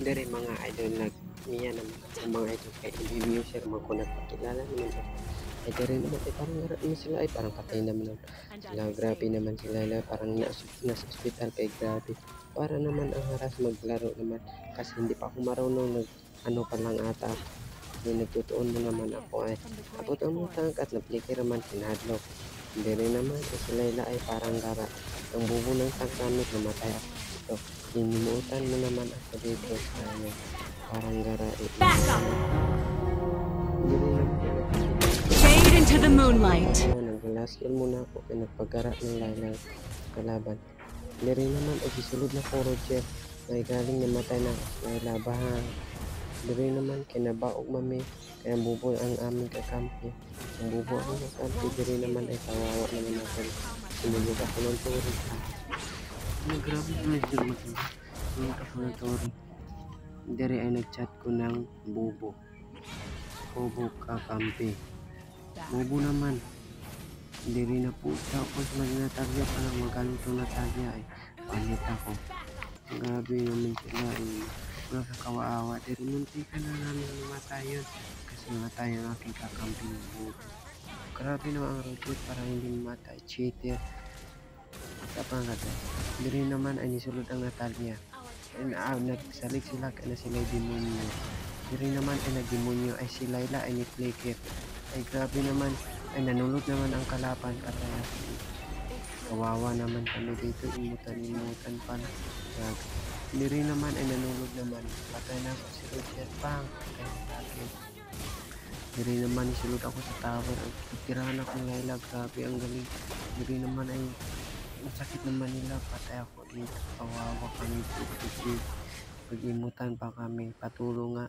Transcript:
Dere mga idol niya naman ang mga idol kay MB user man ko nagpakilala naman ako. Ay dere naman ay parang ngara na sila ay parang patay naman sila. Grabe naman sila na parang nasa ospital kay grabe. Para naman ang haras maglaro naman kasi hindi pa ako marunong ano pa lang ata ako. May nagtutuon mo naman ako ay abot ang mga tangkat na plike naman kinadlok. Dere naman ay sila ay parang gara. Ang bubo ng tangkamit namatay ako dito. Hinimutan mo naman ako dito sayang. Parang gara Back up! hindi rin naman ako nakikita. Fade into the moonlight. Nag-last kill muna ako kaya nagpagara ng lalang kalaban. Hindi rin naman ay gisulod na ko Roger. May galing namatay na may labahan. Hindi rin naman kinabaog mami. Kaya bubo ang aming kakampi. Ang bubo ang kakampi. Hindi rin naman ay kawawa naman ako. Sinulog ako ng turing. Grabe naman sila maganda. Sinulog ako ng turing. Hindi rin ay nag-chat ko ng bubo. Bubo kakampi. Bubo naman. Hindi rin na po siya ako sa Natalya pa lang magaling itong Natalya ay panit ako. Grabe naman sila ay nakakawaawa. Pero munti ka na namin namatay yun kasi namatay ang aking kakampi ng bubo. Grabe naman ang rotate para hindi mamatay. Cheater. Tapang kata. Hindi rin naman ay nisulod ang Natalya. Nagsalig sila na sila ay demonyo. Hindi rin naman ay nagdemonyo ay si Layla ay ni-flicker. Ay grabe naman ay nanulot naman ang kalaban kaya kawawa naman kami dito imutan pala. Hindi rin naman ay nanulot naman patay na ako si Roger Pang patay na akin. Hindi rin naman isulot ako sa tower at tirahan ako ng Layla. Grabe ang galing. Hindi rin naman ay masakit naman nila patay ako dito kawawa kami dito pag-imutan pa kami patulong nga